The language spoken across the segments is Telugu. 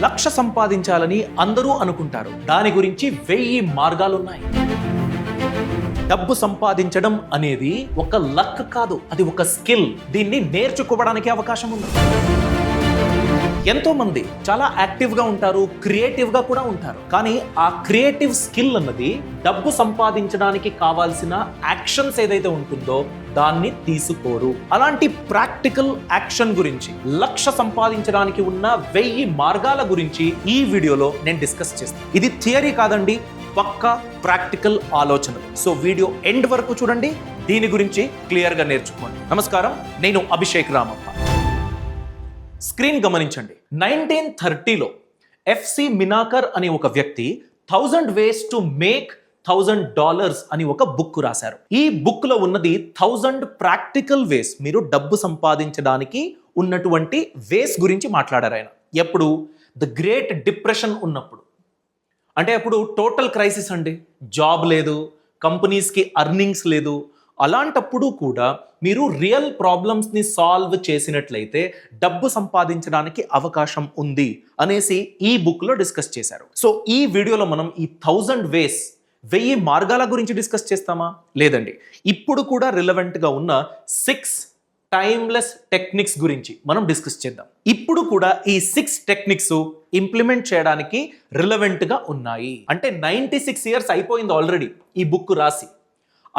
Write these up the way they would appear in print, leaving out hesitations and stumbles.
లక్ష సంపాదించాలని అందరూ అనుకుంటారు. దాని గురించి 1000 మార్గాలున్నాయి. డబ్బు సంపాదించడం అనేది ఒక లక్ కాదు, అది ఒక స్కిల్. దీన్ని నేర్చుకోవడానికి అవకాశం ఉంది. ఎంతో మంది చాలా యాక్టివ్ గా ఉంటారు, క్రియేటివ్ గా కూడా ఉంటారు. కానీ ఆ క్రియేటివ్ స్కిల్ అన్నది డబ్బు సంపాదించడానికి కావాల్సిన యాక్షన్స్ ఏదైతే ఉంటుందో దాన్ని తీసుకోరు. అలాంటి ప్రాక్టికల్ యాక్షన్ గురించి, లక్ష సంపాదించడానికి ఉన్న 1000 మార్గాల గురించి ఈ వీడియోలో నేను డిస్కస్ చేస్తాను. ఇది థియరీ కాదండి, పక్కా ప్రాక్టికల్ ఆలోచన. సో వీడియో ఎండ్ వరకు చూడండి, దీని గురించి క్లియర్ గా నేర్చుకోండి. నమస్కారం, నేను అభిషేక్ రామప్ప. స్క్రీన్ గమనించండి. 1930లో ఎఫ్సి మినాకర్ అనే ఒక వ్యక్తి 1000 ways to make $1000 అని ఒక బుక్ రాశారు. ఈ బుక్ లో ఉన్నది 1000 ప్రాక్టికల్ వేస్, మీరు డబ్బు సంపాదించడానికి ఉన్నటువంటి వేస్ గురించి మాట్లాడారు ఆయన. ఎప్పుడు? ద గ్రేట్ డిప్రెషన్ ఉన్నప్పుడు. అంటే అప్పుడు టోటల్ క్రైసిస్ అండి, జాబ్ లేదు, కంపెనీస్కి అర్నింగ్స్ లేదు. అలాంటప్పుడు కూడా మీరు రియల్ ప్రాబ్లమ్స్ని సాల్వ్ చేసినట్లయితే డబ్బు సంపాదించడానికి అవకాశం ఉంది అనేసి ఈ బుక్లో డిస్కస్ చేశారు. సో ఈ వీడియోలో మనం ఈ 1000 ways, 1000 మార్గాల గురించి డిస్కస్ చేస్తామా? లేదండి. ఇప్పుడు కూడా రిలవెంట్గా ఉన్న 6 టైమ్లెస్ టెక్నిక్స్ గురించి మనం డిస్కస్ చేద్దాం. ఇప్పుడు కూడా ఈ 6 టెక్నిక్స్ ఇంప్లిమెంట్ చేయడానికి రిలవెంట్గా ఉన్నాయి. అంటే 96 years అయిపోయింది ఆల్రెడీ ఈ బుక్ రాసి,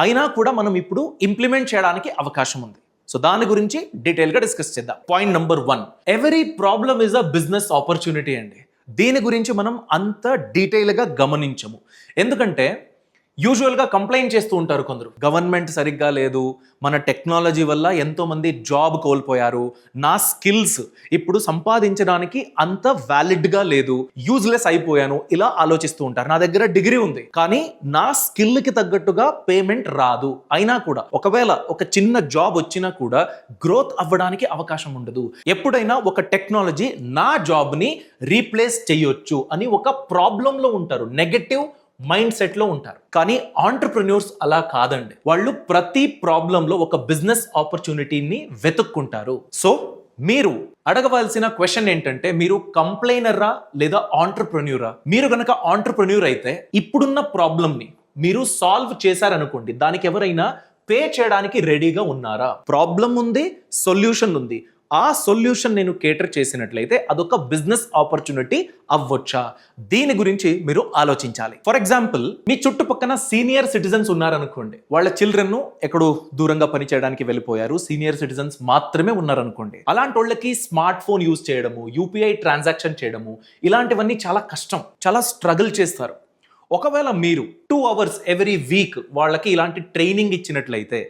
అయినా కూడా మనం ఇప్పుడు ఇంప్లిమెంట్ చేయడానికి అవకాశం ఉంది. సో దాని గురించి డీటెయిల్గా డిస్కస్ చేద్దాం. Point number 1, every problem is a business opportunity అండి. దీని గురించి మనం అంత డీటెయిల్గా గమనించము. ఎందుకంటే యూజువల్గా కంప్లైంట్ చేస్తూ ఉంటారు కొందరు, గవర్నమెంట్ సరిగ్గా లేదు, మన టెక్నాలజీ వల్ల ఎంతోమంది జాబ్ కోల్పోయారు, నా స్కిల్స్ ఇప్పుడు సంపాదించడానికి అంత వ్యాలిడ్గా లేదు, యూజ్లెస్ అయిపోయాను, ఇలా ఆలోచిస్తూ ఉంటారు. నా దగ్గర డిగ్రీ ఉంది కానీ నా స్కిల్కి తగ్గట్టుగా పేమెంట్ రాదు. అయినా కూడా ఒకవేళ ఒక చిన్న జాబ్ వచ్చినా కూడా గ్రోత్ అవ్వడానికి అవకాశం ఉండదు. ఎప్పుడైనా ఒక టెక్నాలజీ నా జాబ్ని రీప్లేస్ చేయొచ్చు అని ఒక ప్రాబ్లంలో ఉంటారు, నెగటివ్ మైండ్ సెట్లో ఉంటారు. కానీ ఆంటర్ప్రెన్యూర్స్ అలా కాదండి. వాళ్ళు ప్రతి ప్రాబ్లంలో ఒక బిజినెస్ ఆపర్చునిటీని వెతుక్కుంటారు. సో మీరు అడగవలసిన క్వశ్చన్ ఏంటంటే, మీరు కంప్లైనరా లేదా ఆంటర్ప్రెన్యూరా? మీరు గనక ఆంటర్ప్రెన్యూర్ అయితే ఇప్పుడున్న ప్రాబ్లంని మీరు సాల్వ్ చేశారనుకోండి, దానికి ఎవరైనా పే చేయడానికి రెడీగా ఉన్నారా? ప్రాబ్లం ఉంది, సొల్యూషన్ ఉంది. ఆ సొల్యూషన్ నేను కేటర్ చేసినట్లయితే అదొక బిజినెస్ ఆపర్చునిటీ అవ్వొచ్చా? దీని గురించి మీరు ఆలోచించాలి. ఫర్ ఎగ్జాంపుల్, మీ చుట్టుపక్కన సీనియర్ సిటిజన్స్ ఉన్నారనుకోండి, వాళ్ళ చిల్డ్రన్ ఎక్కడో దూరంగా పనిచేయడానికి వెళ్ళిపోయారు, సీనియర్ సిటిజన్స్ మాత్రమే ఉన్నారనుకోండి. అలాంటి వాళ్ళకి స్మార్ట్ ఫోన్ యూజ్ చేయడము, యూపీఐ ట్రాన్సాక్షన్ చేయడము, ఇలాంటివన్నీ చాలా కష్టం, చాలా స్ట్రగుల్ చేస్తారు. ఒకవేళ మీరు 2 hours ఎవ్రీ వీక్ వాళ్ళకి ఇలాంటి ట్రైనింగ్ ఇచ్చినట్లయితే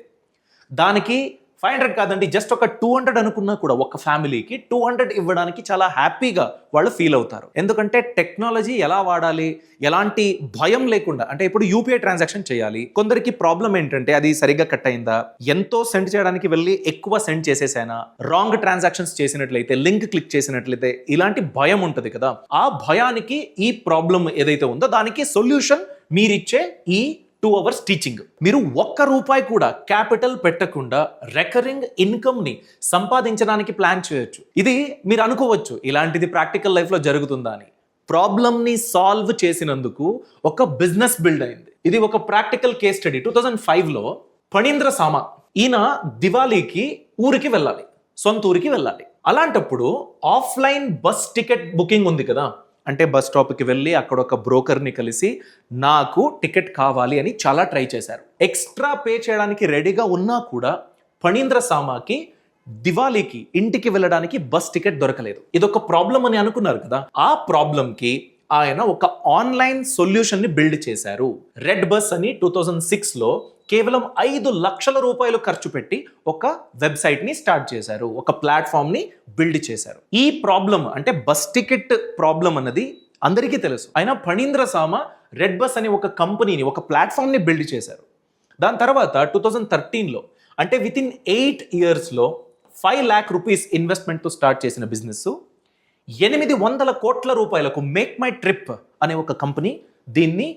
దానికి 500 కాదండి, జస్ట్ ఒక 200 అనుకున్నా కూడా ఒక ఫ్యామిలీకి 200 ఇవ్వడానికి చాలా హ్యాపీగా వాళ్ళు ఫీల్ అవుతారు. ఎందుకంటే టెక్నాలజీ ఎలా వాడాలి, ఎలాంటి భయం లేకుండా. అంటే ఇప్పుడు యూపీఐ ట్రాన్సాక్షన్ చేయాలి, కొందరికి ప్రాబ్లం ఏంటంటే అది సరిగ్గా కట్ అయిందా, ఎంతో సెండ్ చేయడానికి వెళ్ళి ఎక్కువ సెండ్ చేసేసానా, రాంగ్ ట్రాన్సాక్షన్స్ చేసినట్లయితే, లింక్ క్లిక్ చేసినట్లయితే, ఇలాంటి భయం ఉంటుంది కదా. ఆ భయానికి ఈ ప్రాబ్లం ఏదైతే ఉందో దానికి సొల్యూషన్ మీరిచ్చే ఈ 2 hours టీచింగ్. మీరు ₹1 కూడా క్యాపిటల్ పెట్టకుండా రికరింగ్ ఇన్కమ్ ని సంపాదించడానికి ప్లాన్ చేయొచ్చు. ఇది మీరు అనుకోవచ్చు, ఇలాంటిది ప్రాక్టికల్ లైఫ్ లో జరుగుతుందా అని. ప్రాబ్లమ్ ని సాల్వ్ చేసినందుకు ఒక బిజినెస్ బిల్డ్ అయింది. ఇది ఒక ప్రాక్టికల్ కేస్ స్టడీ. 2005లో ఫణీంద్ర సామా, ఈయన దివాళీకి ఊరికి వెళ్ళాలి, సొంత ఊరికి వెళ్ళాలి. అలాంటప్పుడు ఆఫ్లైన్ బస్ టికెట్ బుకింగ్ ఉంది కదా, అంటే బస్ స్టాప్కి వెళ్ళి అక్కడ ఒక బ్రోకర్ని కలిసి నాకు టికెట్ కావాలి అని చాలా ట్రై చేశారు. ఎక్స్ట్రా పే చేయడానికి రెడీగా ఉన్నా కూడా ఫణీంద్ర సామాకి దివాళీకి ఇంటికి వెళ్ళడానికి బస్ టికెట్ దొరకలేదు. ఇదొక ప్రాబ్లం అని అనుకున్నారు కదా. ఆ ప్రాబ్లంకి ఆయన ఒక ఆన్లైన్ సొల్యూషన్ ని బిల్డ్ చేశారు. రెడ్ బస్ అని 2006లో కేవలం ₹5 లక్షల ఖర్చు పెట్టి ఒక వెబ్సైట్ ని స్టార్ట్ చేశారు, ఒక ప్లాట్ఫామ్ ని బిల్డ్ చేశారు. ఈ ప్రాబ్లం అంటే బస్ టికెట్ ప్రాబ్లం అన్నది అందరికీ తెలుసు. అయినా ఫణీంద్ర సామా రెడ్ బస్ అనే ఒక కంపెనీని, ఒక ప్లాట్ఫామ్ ని బిల్డ్ చేశారు. దాని తర్వాత 2013లో అంటే విత్ ఇన్ 8 yearsలో ₹5 lakh ఇన్వెస్ట్మెంట్తో స్టార్ట్ చేసిన బిజినెస్ ₹800 కోట్ల మేక్ మై ట్రిప్ అనే ఒక కంపెనీ దీన్ని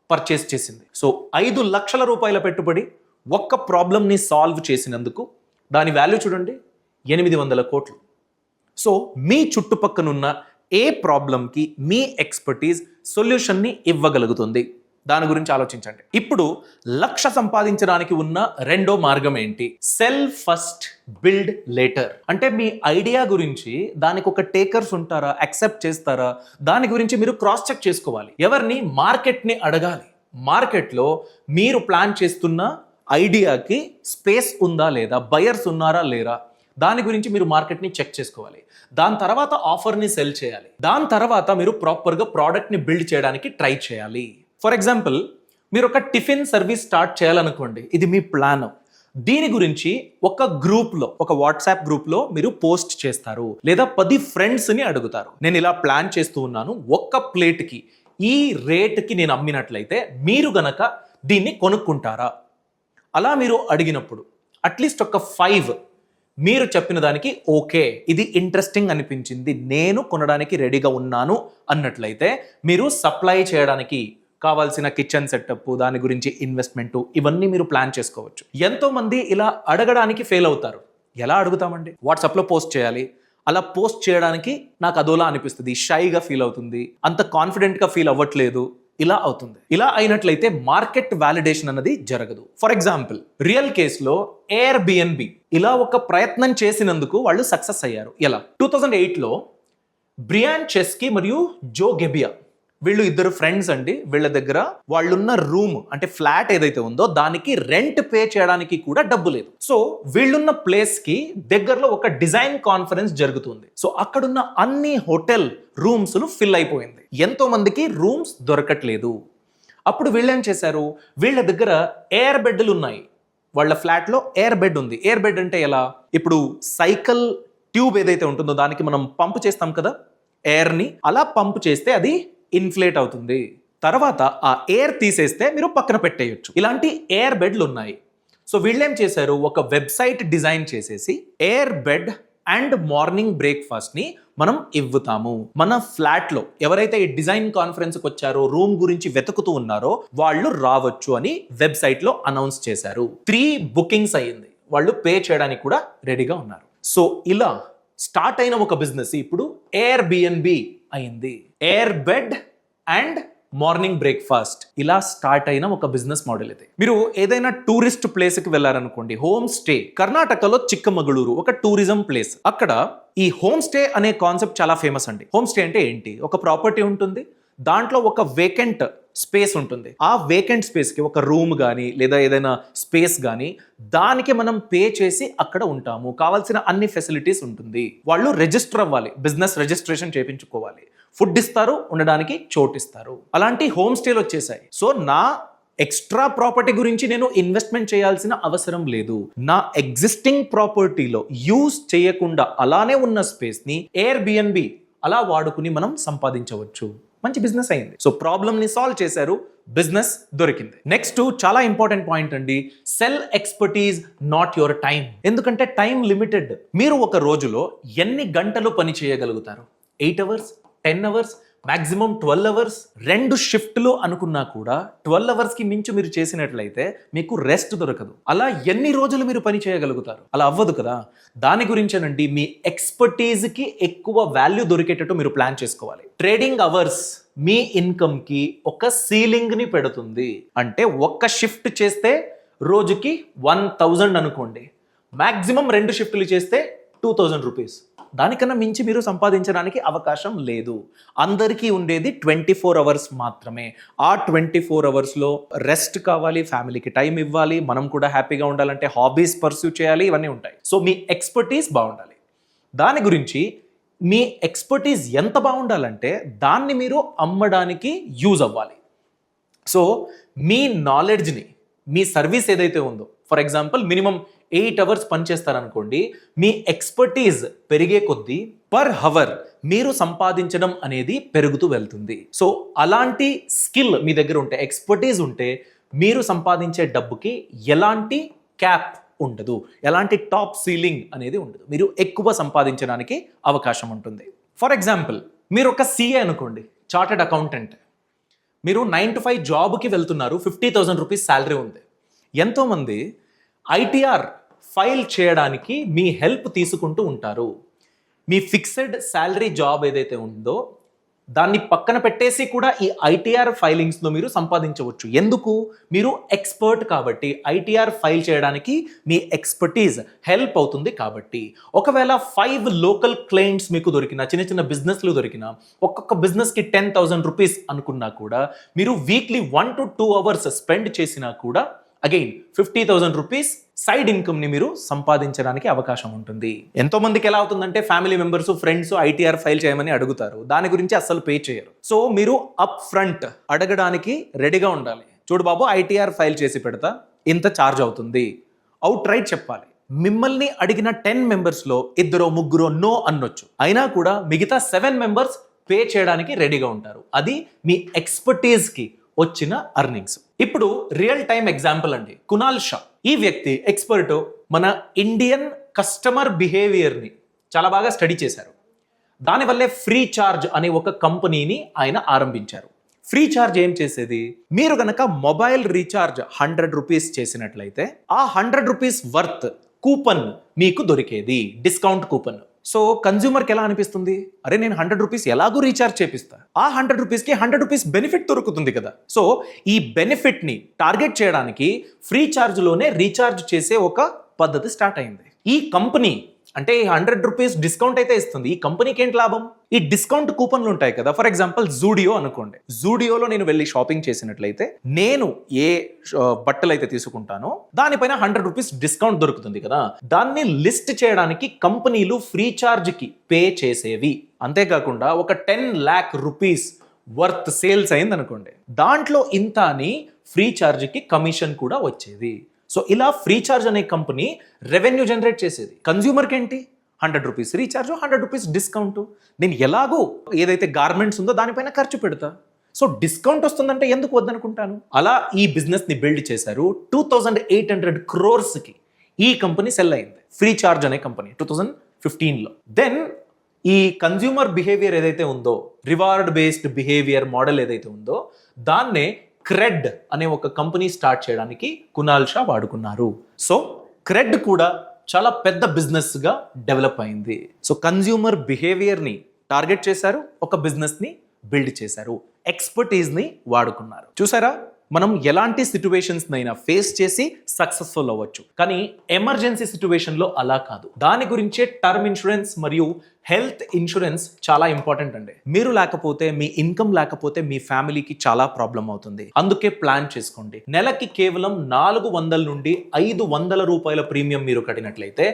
పర్చేస్ చేసింది. సో ₹5 లక్షల పెట్టుబడి ఒక్క ప్రాబ్లమ్ని సాల్వ్ చేసినందుకు దాని వాల్యూ చూడండి, 800 కోట్లు. సో మీ చుట్టుపక్కనున్న ఏ ప్రాబ్లంకి మీ ఎక్స్పర్టీస్ సొల్యూషన్ని ఇవ్వగలుగుతుంది? దాని గురించి ఆలోచించండి. ఇప్పుడు 1,00,000 సంపాదించడానికి ఉన్న రెండో మార్గం ఏంటి? Cell first, build later. అంటే మీ ఐడియా గురించి దానికి ఒక టేకర్స్ ఉంటారా, యాక్సెప్ట్ చేస్తారా, దాని గురించి మీరు క్రాస్ చెక్ చేసుకోవాలి. ఎవరిని? మార్కెట్ని అడగాలి. మార్కెట్లో మీరు ప్లాన్ చేస్తున్న ఐడియాకి స్పేస్ ఉందా లేదా, బయర్స్ ఉన్నారా లేరా, దాని గురించి మీరు మార్కెట్ని చెక్ చేసుకోవాలి. దాని తర్వాత ఆఫర్ని సెల్ చేయాలి. దాని తర్వాత మీరు ప్రాపర్గా ప్రోడక్ట్ని బిల్డ్ చేయడానికి ట్రై చేయాలి. ఫర్ ఎగ్జాంపుల్, మీరు ఒక టిఫిన్ సర్వీస్ స్టార్ట్ చేయాలనుకోండి, ఇది మీ ప్లాన్. దీని గురించి ఒక గ్రూప్లో, ఒక వాట్సాప్ గ్రూప్లో మీరు పోస్ట్ చేస్తారు, లేదా 10 ఫ్రెండ్స్ని అడుగుతారు. నేను ఇలా ప్లాన్ చేస్తూ ఉన్నాను, ఒక్క ప్లేట్కి ఈ రేట్కి నేను అమ్మినట్లయితే మీరు గనక దీన్ని కొనుక్కుంటారా? అలా మీరు అడిగినప్పుడు అట్లీస్ట్ ఒక 5 మీరు చెప్పిన దానికి ఓకే, ఇది ఇంట్రెస్టింగ్ అనిపించింది, నేను కొనడానికి రెడీగా ఉన్నాను అన్నట్లయితే మీరు సప్లై చేయడానికి కావాల్సిన కిచెన్ సెటప్, దాని గురించి ఇన్వెస్ట్మెంట్, ఇవన్నీ మీరు ప్లాన్ చేసుకోవచ్చు. ఎంతో మంది ఇలా అడగడానికి ఫెయిల్ అవుతారు. ఎలా అడుగుతామండి? వాట్సాప్లో పోస్ట్ చేయాలి. అలా పోస్ట్ చేయడానికి నాకు అదోలా అనిపిస్తుంది, షైగా ఫీల్ అవుతుంది, అంత కాన్ఫిడెంట్గా ఫీల్ అవ్వట్లేదు, ఇలా అవుతుంది. ఇలా అయినట్లయితే మార్కెట్ వ్యాలిడేషన్ అన్నది జరగదు. ఫర్ ఎగ్జాంపుల్, రియల్ కేసులో ఎయిర్బిఎన్బి ఇలా ఒక ప్రయత్నం చేసినందుకు వాళ్ళు సక్సెస్ అయ్యారు. ఎలా? 2008లో బ్రియాన్ చెస్కీ మరియు జో గెబియా, వీళ్ళు 2 ఫ్రెండ్స్ అండి. వీళ్ళ దగ్గర వాళ్ళున్న రూమ్ అంటే ఫ్లాట్ ఏదైతే ఉందో దానికి రెంట్ పే చేయడానికి కూడా డబ్బు లేదు. సో వీళ్ళున్న ప్లేస్ కి దగ్గరలో ఒక డిజైన్ కాన్ఫరెన్స్ జరుగుతుంది. సో అక్కడున్న అన్ని హోటల్ రూమ్స్ ఫిల్ అయిపోయింది. ఎంతో మందికి రూమ్స్ దొరకట్లేదు. అప్పుడు వీళ్ళేం చేశారు? వీళ్ళ దగ్గర ఎయిర్ బెడ్లు ఉన్నాయి. వాళ్ళ ఫ్లాట్లో ఎయిర్ బెడ్ ఉంది. ఎయిర్ బెడ్ అంటే ఎలా? ఇప్పుడు సైకిల్ ట్యూబ్ ఏదైతే ఉంటుందో దానికి మనం పంప్ చేస్తాం కదా ఎయిర్ని, అలా పంప్ చేస్తే అది ఇన్ఫ్లేట్ అవుతుంది. తర్వాత ఆ ఎయిర్ తీసేస్తే మీరు పక్కన పెట్టేయచ్చు. ఇలాంటి ఎయిర్ బెడ్లు ఉన్నాయి. సో వీళ్ళేం చేశారు? ఒక వెబ్సైట్ డిజైన్ చేసేసి ఎయిర్ బెడ్ అండ్ మార్నింగ్ బ్రేక్ఫాస్ట్ని మనం ఇవ్వుతాము. మన ఫ్లాట్లో ఎవరైతే ఈ డిజైన్ కాన్ఫరెన్స్కి వచ్చారో, రూమ్ గురించి వెతుకుతూ ఉన్నారో వాళ్ళు రావచ్చు అని వెబ్సైట్లో అనౌన్స్ చేశారు. 3 బుకింగ్స్ అయ్యింది. వాళ్ళు పే చేయడానికి కూడా రెడీగా ఉన్నారు. సో ఇలా స్టార్ట్ అయిన ఒక బిజినెస్ ఇప్పుడు ఎయిర్బిఎన్బి అయింది. Air bed and morning breakfast ఇలా స్టార్ట్ అయిన ఒక బిజినెస్ మోడల్ ఇది. మీరు ఏదైనా టూరిస్ట్ ప్లేస్కి వెళ్ళారనుకోండి, హోమ్ స్టే. కర్ణాటకలో చిక్కమగళూరు ఒక టూరిజం ప్లేస్. అక్కడ ఈ హోమ్ స్టే అనే కాన్సెప్ట్ చాలా ఫేమస్ అండి. హోమ్ స్టే అంటే ఏంటి? ఒక ప్రాపర్టీ ఉంటుంది, దాంట్లో ఒక వేకెంట్ స్పేస్ ఉంటుంది. ఆ వేకెంట్ స్పేస్కి ఒక రూమ్ కానీ లేదా ఏదైనా స్పేస్ కానీ దానికి మనం పే చేసి అక్కడ ఉంటాము. కావాల్సిన అన్ని ఫెసిలిటీస్ ఉంటుంది. వాళ్ళు రిజిస్టర్ అవ్వాలి, బిజినెస్ రిజిస్ట్రేషన్ చేయించుకోవాలి, ఫుడ్ ఇస్తారు, ఉండడానికి చోటు ఇస్తారు. అలాంటి హోమ్ స్టేలు వచ్చేసాయి. సో నా ఎక్స్ట్రా ప్రాపర్టీ గురించి నేను ఇన్వెస్ట్మెంట్ చేయాల్సిన అవసరం లేదు. నా ఎగ్జిస్టింగ్ ప్రాపర్టీలో యూజ్ చేయకుండా అలానే ఉన్న స్పేస్ని ఎయిర్బిఎన్బి అలా వాడుకుని మనం సంపాదించవచ్చు. మంచి బిజినెస్ అయింది. సో ప్రాబ్లమ్ని సాల్వ్ చేశారు, బిజినెస్ దొరికింది. నెక్స్ట్ చాలా ఇంపార్టెంట్ పాయింట్ అండి, cell expertise not your time. ఎందుకంటే టైం లిమిటెడ్. మీరు ఒక రోజులో ఎన్ని గంటలు పని చేయగలుగుతారు? 8 అవర్స్, 10 అవర్స్, మాక్సిమం 12 అవర్స్. 2 షిఫ్ట్లు అనుకున్నా కూడా 12 అవర్స్కి మించి మీరు చేసినట్లయితే మీకు రెస్ట్ దొరకదు. అలా ఎన్ని రోజులు మీరు పని చేయగలుగుతారు? అలా అవ్వదు కదా. దాని గురించేనండి మీ ఎక్స్పర్టీజ్కి ఎక్కువ వాల్యూ దొరికేటట్టు మీరు ప్లాన్ చేసుకోవాలి. ట్రేడింగ్ అవర్స్ మీ ఇన్కమ్కి ఒక సీలింగ్ని పెడుతుంది. అంటే ఒక్క షిఫ్ట్ చేస్తే రోజుకి 1000 అనుకోండి, మాక్సిమం 2 షిఫ్ట్లు చేస్తే 2000 రూపీస్. దానికన్నా మించి మీరు సంపాదించడానికి అవకాశం లేదు. అందరికీ ఉండేది 24 అవర్స్ మాత్రమే. ఆ 24 అవర్స్లో రెస్ట్ కావాలి, ఫ్యామిలీకి టైం ఇవ్వాలి, మనం కూడా హ్యాపీగా ఉండాలంటే హాబీస్ పర్స్యూ చేయాలి, ఇవన్నీ ఉంటాయి. సో మీ ఎక్స్పర్టీస్ బాగుండాలి. దాని గురించి మీ ఎక్స్పర్టీస్ ఎంత బాగుండాలంటే దాన్ని మీరు అమ్మడానికి యూజ్ అవ్వాలి. సో మీ నాలెడ్జ్ని, మీ సర్వీస్ ఏదైతే ఉందో, ఫర్ ఎగ్జాంపుల్ మినిమం 8 అవర్స్ పనిచేస్తారనుకోండి, మీ ఎక్స్పర్టీజ్ పెరిగే కొద్దీ పర్ హవర్ మీరు సంపాదించడం అనేది పెరుగుతూ వెళ్తుంది. సో అలాంటి స్కిల్ మీ దగ్గర ఉంటే, ఎక్స్పర్టీజ్ ఉంటే, మీరు సంపాదించే డబ్బుకి ఎలాంటి క్యాప్ ఉండదు, ఎలాంటి టాప్ సీలింగ్ అనేది ఉండదు. మీరు ఎక్కువ సంపాదించడానికి అవకాశం ఉంటుంది. ఫర్ ఎగ్జాంపుల్ మీరు ఒక సిఏ అనుకోండి, చార్టెడ్ అకౌంటెంట్. మీరు 9 to 5 జాబ్కి వెళ్తున్నారు, 50,000 రూపీస్ శాలరీ ఉంది. ఎంతోమంది ఐటీఆర్ ఫైల్ చేయడానికి మీ హెల్ప్ తీసుకుంటూ ఉంటారు. మీ ఫిక్స్డ్ శాలరీ జాబ్ ఏదైతే ఉందో దాన్ని పక్కన పెట్టేసి కూడా ఈ ఐటీఆర్ ఫైలింగ్స్లో మీరు సంపాదించవచ్చు. ఎందుకు? మీరు ఎక్స్పర్ట్ కాబట్టి, ఐటీఆర్ ఫైల్ చేయడానికి మీ ఎక్స్పర్టీజ్ హెల్ప్ అవుతుంది కాబట్టి. ఒకవేళ 5 లోకల్ క్లయింట్స్ మీకు దొరికిన, చిన్న చిన్న బిజినెస్లు దొరికిన, ఒక్కొక్క బిజినెస్కి 10,000 రూపీస్ అనుకున్నా కూడా మీరు వీక్లీ 1 to 2 hours స్పెండ్ చేసినా కూడా అగైన్ 50,000 రూపీస్ సైడ్ ఇన్కమ్ని మీరు సంపాదించడానికి అవకాశం ఉంటుంది. ఎంతో మందికి ఎలా అవుతుందంటే family members, friends ITR file చేయమని అడుగుతారు, దాని గురించి అస్సలు పే చేయరు. సో మీరు అప్ ఫ్రంట్ అడగడానికి రెడీగా ఉండాలి. చూడు బాబు, ఐటీఆర్ ఫైల్ చేసి పెడతా, ఇంత ఛార్జ్ అవుతుంది, అవుట్ రైట్ చెప్పాలి. మిమ్మల్ని అడిగిన 10 మెంబర్స్లో 2-3 నో అనొచ్చు, అయినా కూడా మిగతా 7 మెంబర్స్ పే చేయడానికి రెడీగా ఉంటారు. అది మీ ఎక్స్పర్టీస్కి వచ్చిన అర్నింగ్స్. ఇప్పుడు రియల్ టైమ్ ఎగ్జాంపుల్ అండి, కునాల్ షా. ఈ వ్యక్తి ఎక్స్పర్ట్, మన ఇండియన్ కస్టమర్ బిహేవియర్ని చాలా బాగా స్టడీ చేశారు. దానివల్లే ఫ్రీ చార్జ్ అనే ఒక కంపెనీని ఆయన ఆరంభించారు. ఫ్రీ చార్జ్ ఏం చేసేది? మీరు గనక మొబైల్ రీఛార్జ్ 100 రూపీస్ చేసినట్లయితే ఆ 100 రూపీస్ వర్త్ కూపన్ మీకు దొరికేది, డిస్కౌంట్ కూపన్. సో కన్జ్యూమర్కి ఎలా అనిపిస్తుంది? అరే నేను 100 రూపీస్ ఎలాగూ రీఛార్జ్ చేపిస్తా, ఆ 100 రూపీస్కి 100 రూపీస్ బెనిఫిట్ దొరుకుతుంది కదా. సో ఈ బెనిఫిట్ని టార్గెట్ చేయడానికి ఫ్రీ ఛార్జ్లోనే రీఛార్జ్ చేసే ఒక పద్ధతి స్టార్ట్ అయింది. ఈ కంపెనీ అంటే 100 రూపీస్ డిస్కౌంట్ అయితే ఇస్తుంది, ఈ కంపెనీకి ఏంటి లాభం? ఈ డిస్కౌంట్ కూపన్లు ఉంటాయి కదా. ఫర్ ఎగ్జాంపుల్ జూడియో అనుకోండి, జూడియోలో నేను వెళ్ళి షాపింగ్ చేసినట్లయితే నేను ఏ బట్టలు అయితే తీసుకుంటానో దానిపైన 100 రూపీస్ డిస్కౌంట్ దొరుకుతుంది కదా. దాన్ని లిస్ట్ చేయడానికి కంపెనీలు ఫ్రీ ఛార్జ్కి పే చేసేవి. అంతేకాకుండా ఒక 10 lakh రూపీస్ వర్త్ సేల్స్ అయింది అనుకోండి, దాంట్లో ఇంత అని ఫ్రీ ఛార్జ్కి కమిషన్ కూడా వచ్చేది. సో ఇలా ఫ్రీ ఛార్జ్ అనే కంపెనీ రెవెన్యూ జనరేట్ చేసేది. కన్జ్యూమర్కి ఏంటి? 100 రూపీస్ రీఛార్జ్, 100 రూపీస్ డిస్కౌంట్. నేను ఎలాగో ఏదైతే గార్మెంట్స్ ఉందో దానిపైన ఖర్చు పెడతా, సో డిస్కౌంట్ వస్తుందంటే ఎందుకు వద్దనుకుంటాను? అలా ఈ బిజినెస్ని బిల్డ్ చేశారు. 2800 crores ఈ కంపెనీ సెల్ అయింది, ఫ్రీ ఛార్జ్ అనే కంపెనీ 2015లో. దెన్ ఈ కన్జ్యూమర్ బిహేవియర్ ఏదైతే ఉందో, రివార్డ్ బేస్డ్ బిహేవియర్ మోడల్ ఏదైతే ఉందో, దాన్నే క్రెడ్ అనే ఒక కంపెనీ స్టార్ట్ చేయడానికి కునాల్ షా వాడుకున్నారు. సో క్రెడ్ కూడా చాలా పెద్ద బిజినెస్గా డెవలప్ అయింది. సో కన్జ్యూమర్ బిహేవియర్ని టార్గెట్ చేశారు, ఒక బిజినెస్ని బిల్డ్ చేశారు, ఎక్స్పర్టీస్ని వాడుకున్నారు. చూసారా, మనం ఎలాంటి సిచ్యువేషన్స్నైనా ఫేస్ చేసి సక్సెస్ఫుల్ అవ్వచ్చు. కానీ ఎమర్జెన్సీ సిచ్యువేషన్లో అలా కాదు. దాని గురించే టర్మ్ ఇన్సూరెన్స్ మరియు హెల్త్ ఇన్సూరెన్స్ చాలా ఇంపార్టెంట్ అండి. మీరు లేకపోతే, మీ ఇన్కమ్ లేకపోతే మీ ఫ్యామిలీకి చాలా ప్రాబ్లం అవుతుంది. అందుకే ప్లాన్ చేసుకోండి. నెలకి కేవలం 400 నుండి 500 రూపాయల ప్రీమియం మీరు కట్టినట్లయితే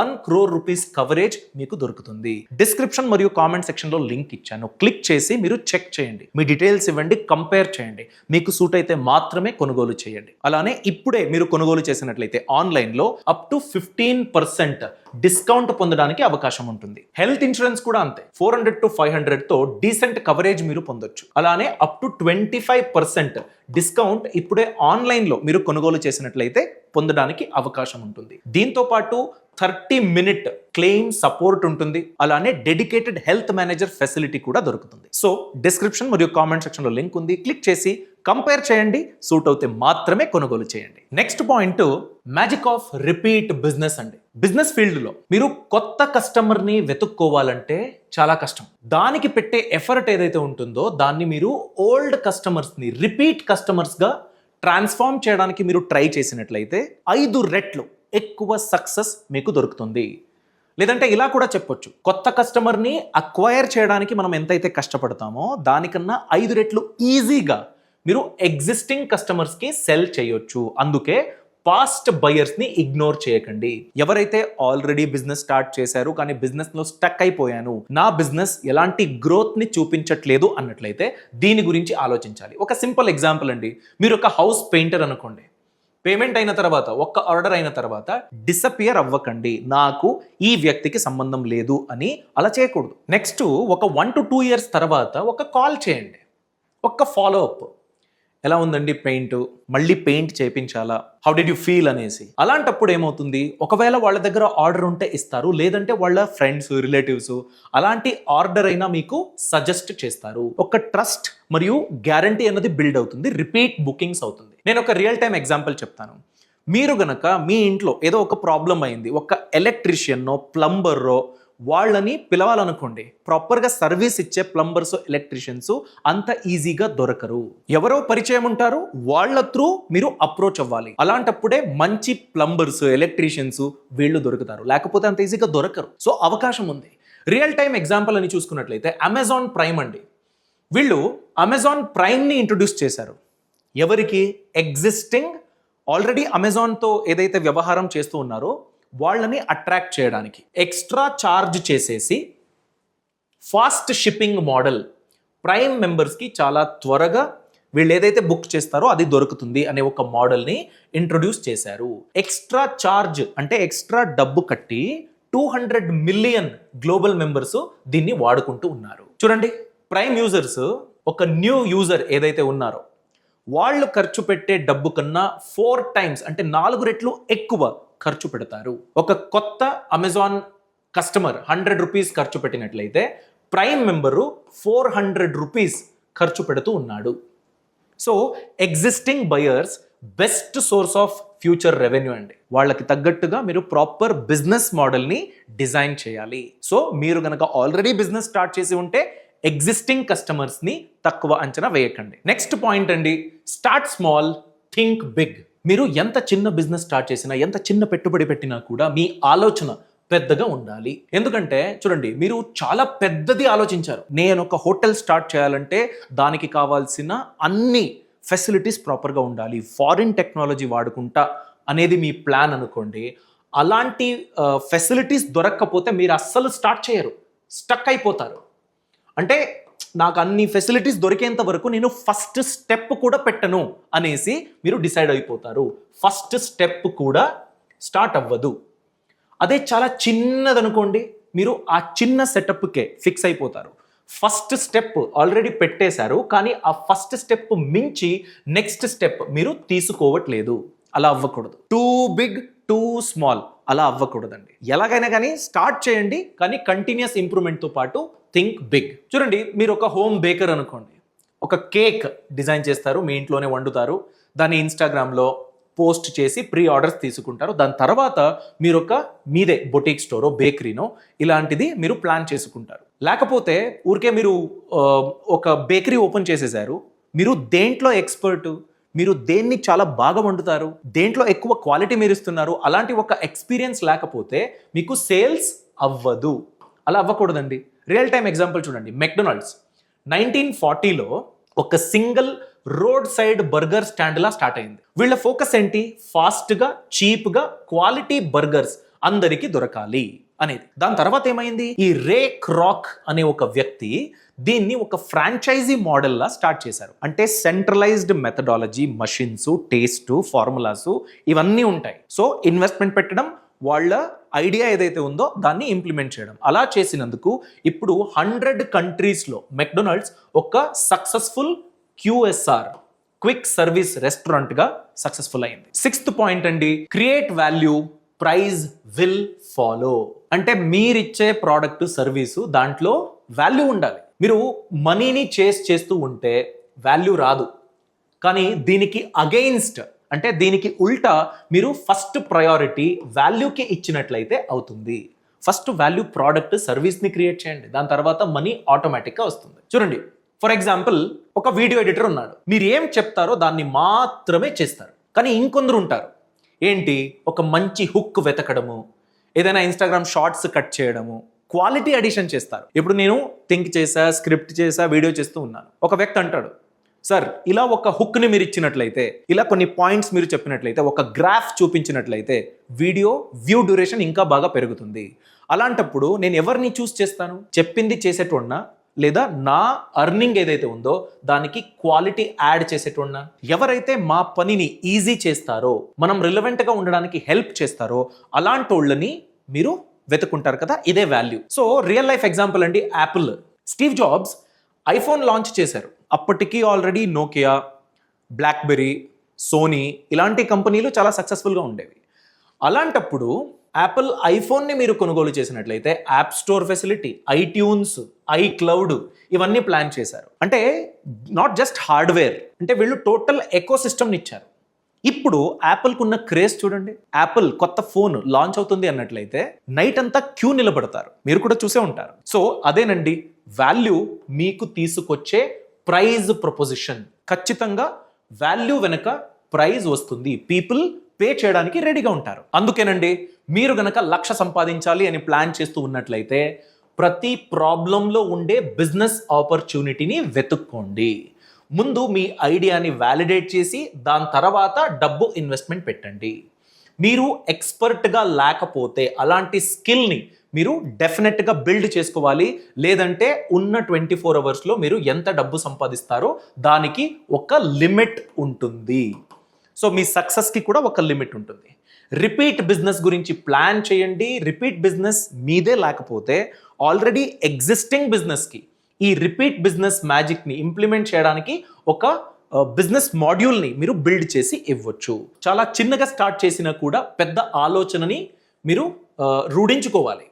1 crore రూపీస్ కవరేజ్ మీకు దొరుకుతుంది. డిస్క్రిప్షన్ మరియు కామెంట్ సెక్షన్లో లింక్ ఇచ్చాను, క్లిక్ చేసి మీరు చెక్ చేయండి, మీ డీటెయిల్స్ ఇవ్వండి, కంపేర్ చేయండి, మీకు సూట్ అయితే మాత్రమే కొనుగోలు చేయండి. అలానే ఇప్పుడే మీరు కొనుగోలు చేసినట్లయితే ఆన్లైన్లో అప్ టు 15% డిస్కౌంట్ పొందడానికి అవకాశం ఉంటుంది. హెల్త్ ఇన్సూరెన్స్ కూడా అంతే, 400 to 500 తో డీసెంట్ కవరేజ్ మీరు పొందొచ్చు. అలానే అప్ టు 25% డిస్కౌంట్ ఇప్పుడే ఆన్లైన్లో మీరు కొనుగోలు చేసినట్లయితే పొందడానికి అవకాశం ఉంటుంది. దీంతో పాటు 30-minute క్లెయిమ్ సపోర్ట్ ఉంటుంది. అలానే డెడికేటెడ్ హెల్త్ మేనేజర్ ఫెసిలిటీ కూడా దొరుకుతుంది. సో డిస్క్రిప్షన్ మరియు కామెంట్ సెక్షన్లో లింక్ ఉంది, క్లిక్ చేసి కంపేర్ చేయండి, సూట్ అవుతే మాత్రమే కొనుగోలు చేయండి. Next point, magic of repeat business అండి. బిజినెస్ ఫీల్డ్లో మీరు కొత్త కస్టమర్ని వెతుక్కోవాలంటే చాలా కష్టం. దానికి పెట్టే ఎఫర్ట్ ఏదైతే ఉంటుందో దాన్ని మీరు ఓల్డ్ కస్టమర్స్ని రిపీట్ కస్టమర్స్గా ట్రాన్స్ఫార్మ్ చేయడానికి మీరు ట్రై చేసినట్లయితే 5 రెట్లు ఎక్కువ సక్సెస్ మీకు దొరుకుతుంది. లేదంటే ఇలా కూడా చెప్పొచ్చు, కొత్త కస్టమర్ని అక్వైర్ చేయడానికి మనం ఎంతైతే కష్టపడతామో దానికన్నా 5 రెట్లు ఈజీగా మీరు ఎగ్జిస్టింగ్ కస్టమర్స్కి సెల్ చేయొచ్చు. అందుకే పాస్ట్ బయర్స్ని ఇగ్నోర్ చేయకండి. ఎవరైతే ఆల్రెడీ బిజినెస్ స్టార్ట్ చేశారు కానీ బిజినెస్లో స్టక్ అయిపోయాను, నా బిజినెస్ ఎలాంటి గ్రోత్ని చూపించట్లేదు అన్నట్లయితే దీని గురించి ఆలోచించాలి. ఒక సింపుల్ ఎగ్జాంపుల్ అండి, మీరు ఒక హౌస్ పెయింటర్ అనుకోండి, పేమెంట్ అయిన తర్వాత, ఒక్క ఆర్డర్ అయిన తర్వాత డిసపియర్ అవ్వకండి, నాకు ఈ వ్యక్తికి సంబంధం లేదు అని అలా చేయకూడదు. నెక్స్ట్ ఒక 1 to 2 years తర్వాత ఒక కాల్ చేయండి, ఒక ఫాలో అప్, ఎలా ఉందండి పెయింట్, మళ్ళీ పెయింట్ చేయించాలా, హౌ డిడ్ యూ ఫీల్ అనేసి. అలాంటప్పుడు ఏమవుతుంది, ఒకవేళ వాళ్ళ దగ్గర ఆర్డర్ ఉంటే ఇస్తారు, లేదంటే వాళ్ళ ఫ్రెండ్స్, రిలేటివ్స్ అలాంటి ఆర్డర్ అయినా మీకు సజెస్ట్ చేస్తారు. ఒక ట్రస్ట్ మరియు గ్యారంటీ అన్నది బిల్డ్ అవుతుంది, రిపీట్ బుకింగ్స్ అవుతుంది. నేను ఒక రియల్ టైమ్ ఎగ్జాంపుల్ చెప్తాను. మీరు గనక మీ ఇంట్లో ఏదో ఒక ప్రాబ్లం అయింది, ఒక ఎలక్ట్రీషియన్నో ప్లంబర్రో వాళ్ళని పిలవాలనుకోండి, ప్రాపర్గా సర్వీస్ ఇచ్చే ప్లంబర్స్, ఎలక్ట్రీషియన్స్ అంత ఈజీగా దొరకరు. ఎవరో పరిచయం ఉంటారు, వాళ్ళ త్రూ మీరు అప్రోచ్ అవ్వాలి. అలాంటప్పుడే మంచి ప్లంబర్స్, ఎలక్ట్రీషియన్స్ వీళ్ళు దొరుకుతారు, లేకపోతే అంత ఈజీగా దొరకరు. సో అవకాశం ఉంది. రియల్ టైం ఎగ్జాంపుల్ అని చూసుకున్నట్లయితే అమెజాన్ ప్రైమ్ అండి. వీళ్ళు అమెజాన్ ప్రైమ్ని ఇంట్రొడ్యూస్ చేశారు. ఎవరికి? ఎగ్జిస్టింగ్ ఆల్రెడీ అమెజాన్తో ఏదైతే వ్యవహారం చేస్తూ ఉన్నారో వాళ్ళని అట్రాక్ట్ చేయడానికి ఎక్స్ట్రా ఛార్జ్ చేసేసి ఫాస్ట్ షిప్పింగ్ మోడల్, ప్రైమ్ మెంబర్స్కి చాలా త్వరగా వీళ్ళు ఏదైతే బుక్ చేస్తారో అది దొరుకుతుంది అనే ఒక మోడల్ని ఇంట్రొడ్యూస్ చేశారు. ఎక్స్ట్రా ఛార్జ్ అంటే ఎక్స్ట్రా డబ్బు కట్టి 200 మిలియన్ గ్లోబల్ మెంబర్స్ దీన్ని వాడుకుంటూ ఉన్నారు. చూడండి, ప్రైమ్ యూజర్స్ ఒక న్యూ యూజర్ ఏదైతే ఉన్నారో వాళ్ళు ఖర్చు పెట్టే డబ్బు కన్నా 4 టైమ్స్ అంటే 4 రెట్లు ఎక్కువ ఖర్చు పెడతారు. ఒక కొత్త అమెజాన్ కస్టమర్ 100 రూపీస్ ఖర్చు పెట్టినట్లయితే ప్రైమ్ మెంబరు 400 రూపీస్ ఖర్చు పెడుతూ ఉన్నాడు. So existing buyers best source of future revenue అండి. వాళ్ళకి తగ్గట్టుగా మీరు ప్రాపర్ బిజినెస్ మోడల్ని డిజైన్ చేయాలి. సో మీరు కనుక ఆల్రెడీ బిజినెస్ స్టార్ట్ చేసి ఉంటే ఎగ్జిస్టింగ్ కస్టమర్స్ని తక్కువ అంచనా వేయకండి. నెక్స్ట్ పాయింట్ అండి, స్టార్ట్ స్మాల్, థింక్ బిగ్. మీరు ఎంత చిన్న బిజినెస్ స్టార్ట్ చేసినా, ఎంత చిన్న పెట్టుబడి పెట్టినా కూడా మీ ఆలోచన పెద్దగా ఉండాలి. ఎందుకంటే చూడండి, మీరు చాలా పెద్దది ఆలోచించారు. నేను ఒక హోటల్ స్టార్ట్ చేయాలంటే దానికి కావాల్సిన అన్ని ఫెసిలిటీస్ ప్రాపర్గా ఉండాలి, ఫారిన్ టెక్నాలజీ వాడుకుంటా అనేది మీ ప్లాన్ అనుకోండి. అలాంటి ఫెసిలిటీస్ దొరక్కపోతే మీరు అస్సలు స్టార్ట్ చేయరు, స్టక్ అయిపోతారు. అంటే నాకు అన్ని ఫెసిలిటీస్ దొరికేంత వరకు నేను ఫస్ట్ స్టెప్ కూడా పెట్టను అనేసి మీరు డిసైడ్ అయిపోతారు. ఫస్ట్ స్టెప్ కూడా స్టార్ట్ అవ్వదు. అదే చాలా చిన్నదనుకోండి, మీరు ఆ చిన్న సెటప్కే ఫిక్స్ అయిపోతారు. ఫస్ట్ స్టెప్ ఆల్రెడీ పెట్టేశారు, కానీ ఆ ఫస్ట్ స్టెప్ మించి నెక్స్ట్ స్టెప్ మీరు తీసుకోవట్లేదు. అలా అవ్వకూడదు. టూ బిగ్ టూ స్మాల్ అలా అవ్వకూడదండి. ఎలాగైనా కానీ స్టార్ట్ చేయండి, కానీ కంటిన్యూస్ ఇంప్రూవ్మెంట్తో పాటు థింక్ బిగ్. చూడండి, మీరు ఒక హోమ్ బేకర్ అనుకోండి, ఒక కేక్ డిజైన్ చేస్తారు, మీ ఇంట్లోనే వండుతారు, దాన్ని ఇన్స్టాగ్రామ్లో పోస్ట్ చేసి ప్రీ ఆర్డర్స్ తీసుకుంటారు. దాని తర్వాత మీరు మీదే బొటిక్ స్టోరో బేకరీనో ఇలాంటిది మీరు ప్లాన్ చేసుకుంటారు. లేకపోతే ఊరికే మీరు ఒక బేకరీ ఓపెన్ చేసేసారు, మీరు దేంట్లో ఎక్స్పర్టు, మీరు దేన్ని చాలా బాగా వండుతారు, దేంట్లో ఎక్కువ క్వాలిటీ మీరు ఇస్తున్నారు, అలాంటి ఒక ఎక్స్పీరియన్స్ లేకపోతే మీకు సేల్స్ అవ్వదు. అలా అవ్వకూడదండి. రియల్ టైం ఎగ్జాంపుల్ చూడండి, మెక్డొనాల్డ్స్ 1940లో ఒక సింగిల్ రోడ్ సైడ్ బర్గర్ స్టాండ్లా స్టార్ట్ అయింది. వీళ్ళ ఫోకస్ ఏంటి? ఫాస్ట్గా, చీప్గా క్వాలిటీ బర్గర్స్ అందరికీ దొరకాలి అనేది. దాని తర్వాత ఏమైంది? ఈ రే క్రాక్ అనే ఒక వ్యక్తి దీన్ని ఒక ఫ్రాంచైజీ మోడల్లా స్టార్ట్ చేశారు. అంటే centralised methodology, machines, taste, formulas ఇవన్నీ ఉంటాయి. సో ఇన్వెస్ట్మెంట్ పెట్టడం, వాళ్ళ ఐడియా ఏదైతే ఉందో దాన్ని ఇంప్లిమెంట్ చేయడం. అలా చేసినందుకు ఇప్పుడు 100 కంట్రీస్లో మెక్డొనాల్డ్స్ ఒక సక్సెస్ఫుల్ QSR, క్విక్ సర్వీస్ రెస్టారెంట్గా సక్సెస్ఫుల్ అయింది. 6th పాయింట్ అండి, create value, price will follow. అంటే మీరిచ్చే ప్రోడక్ట్, సర్వీసు దాంట్లో వాల్యూ ఉండాలి. మీరు మనీని చేస్తూ ఉంటే వాల్యూ రాదు. కానీ దీనికి అగెయిన్స్ట్ అంటే దీనికి ఉల్టా మీరు ఫస్ట్ ప్రయారిటీ వాల్యూకి ఇచ్చినట్లయితే అవుతుంది. ఫస్ట్ వాల్యూ ప్రోడక్ట్, సర్వీస్ని క్రియేట్ చేయండి, దాని తర్వాత మనీ ఆటోమేటిక్గా వస్తుంది. చూడండి, ఫర్ ఎగ్జాంపుల్ ఒక వీడియో ఎడిటర్ ఉన్నాడు, మీరు ఏం చెప్తారో దాన్ని మాత్రమే చేస్తారు. కానీ ఇంకొందరు ఉంటారు, ఏంటి, ఒక మంచి హుక్ వెతకడము, ఏదైనా ఇన్స్టాగ్రామ్ షార్ట్స్ కట్ చేయడము, క్వాలిటీ అడిషన్ చేస్తారు. ఇప్పుడు నేను థింక్ చేసా, స్క్రిప్ట్ చేసా, వీడియో చేస్తూ ఉన్నాను. ఒక వ్యక్తి అంటాడు, సార్ ఇలా ఒక హుక్ని మీరు ఇచ్చినట్లయితే, ఇలా కొన్ని పాయింట్స్ మీరు చెప్పినట్లయితే, ఒక గ్రాఫ్ చూపించినట్లయితే వీడియో వ్యూ డ్యూరేషన్ ఇంకా బాగా పెరుగుతుంది. అలాంటప్పుడు నేను ఎవరిని చూస్ చేస్తాను? చెప్పింది చేసేటోన్నా, లేదా నా అర్నింగ్ ఏదైతే ఉందో దానికి క్వాలిటీ యాడ్ చేసేటోన్నా? ఎవరైతే మా పనిని ఈజీ చేస్తారో, మనం రిలవెంట్గా ఉండడానికి హెల్ప్ చేస్తారో అలాంటి వాళ్ళని మీరు వెతుకుంటారు కదా, ఇదే value. So real life example అండి, Apple. Steve Jobs iPhone launch చేశారు. అప్పటికి ఆల్రెడీ నోకియా, బ్లాక్బెర్రీ, సోనీ ఇలాంటి కంపెనీలు చాలా సక్సెస్ఫుల్గా ఉండేవి. అలాంటప్పుడు యాపిల్ ఐఫోన్ని మీరు కొనుగోలు చేసినట్లయితే app store facility, iTunes, iCloud ఇవన్నీ ప్లాన్ చేశారు. అంటే నాట్ జస్ట్ హార్డ్వేర్, అంటే వీళ్ళు టోటల్ ఎకో సిస్టమ్ని ఇచ్చారు. ఇప్పుడు యాపిల్కి ఉన్న క్రేజ్ చూడండి. యాపిల్ కొత్త ఫోన్ లాంచ్ అవుతుంది అన్నట్లయితే నైట్ అంతా క్యూ నిలబడతారు. మీరు కూడా చూసే ఉంటారు. సో అదేనండి వాల్యూ మీకు తీసుకొచ్చే ప్రైజ్ ప్రపోజిషన్. ఖచ్చితంగా వాల్యూ వెనక ప్రైజ్ వస్తుంది. పీపుల్ పే చేయడానికి రెడీగా ఉంటారు. అందుకేనండి మీరు గనక 1,00,000 సంపాదించాలి అని ప్లాన్ చేస్తూ ఉన్నట్లయితే ప్రతి ప్రాబ్లంలో ఉండే బిజినెస్ ఆపర్చునిటీని వెతుక్కోండి. ముందు మీ ఐడియాని వ్యాలిడేట్ చేసి దాని తర్వాత డబ్బు ఇన్వెస్ట్మెంట్ పెట్టండి. మీరు ఎక్స్పర్ట్గా లేకపోతే అలాంటి స్కిల్ని మీరు డెఫినెట్గా బిల్డ్ చేసుకోవాలి. లేదంటే ఉన్న 24 అవర్స్లో మీరు ఎంత డబ్బు సంపాదిస్తారో దానికి ఒక లిమిట్ ఉంటుంది. సో మీ సక్సెస్కి కూడా ఒక లిమిట్ ఉంటుంది. రిపీట్ బిజినెస్ గురించి ప్లాన్ చేయండి. రిపీట్ బిజినెస్ మీదే లేకపోతే ఆల్రెడీ ఎగ్జిస్టింగ్ బిజినెస్కి ఈ రిపీట్ బిజినెస్ మ్యాజిక్ని ఇంప్లిమెంట్ చేయడానికి ఒక బిజినెస్ మాడ్యూల్ని మీరు బిల్డ్ చేసి ఇవ్వచ్చు. చాలా చిన్నగా స్టార్ట్ చేసినా కూడా పెద్ద ఆలోచనని మీరు రూఢించుకోవాలి.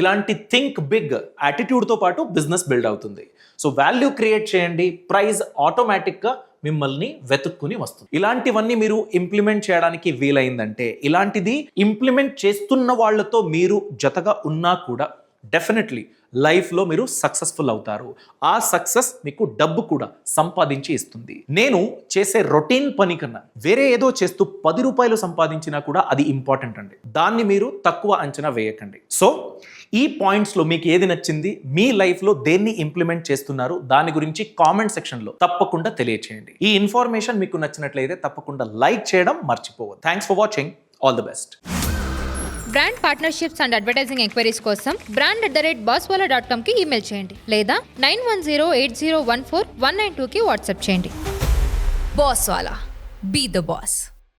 ఇలాంటి థింక్ బిగ్ యాటిట్యూడ్తో పాటు బిజినెస్ బిల్డ్ అవుతుంది. సో వాల్యూ క్రియేట్ చేయండి, ప్రైజ్ ఆటోమేటిక్గా మిమ్మల్ని వెతుక్కుని వస్తుంది. ఇలాంటివన్నీ మీరు ఇంప్లిమెంట్ చేయడానికి వీలైందంటే, ఇలాంటిది ఇంప్లిమెంట్ చేస్తున్న వాళ్ళతో మీరు జతగా ఉన్నా కూడా డెఫినెట్లీ లైఫ్లో మీరు సక్సెస్ఫుల్ అవుతారు. ఆ సక్సెస్ మీకు డబ్బు కూడా సంపాదించి ఇస్తుంది. నేను చేసే రొటీన్ పని కన్నా వేరే ఏదో చేస్తూ 10 రూపాయలు సంపాదించినా కూడా అది ఇంపార్టెంట్ అండి. దాన్ని మీరు తక్కువ అంచనా వేయకండి. సో ఈ పాయింట్స్లో మీకు ఏది నచ్చింది, మీ లైఫ్లో దేన్ని ఇంప్లిమెంట్ చేస్తున్నారు, దాని గురించి కామెంట్ సెక్షన్లో తప్పకుండా తెలియచేయండి. ఈ ఇన్ఫర్మేషన్ మీకు నచ్చినట్లయితే తప్పకుండా లైక్ చేయడం మర్చిపోవద్దు. Thanks for watching. All the best. Brand partnerships and advertising enquiries కోసం brand@bosswala.com కి ఈమెయిల్ చేయండి లేదా 9108014192కి వాట్సాప్ చేయండి. Bosswala. Be the boss.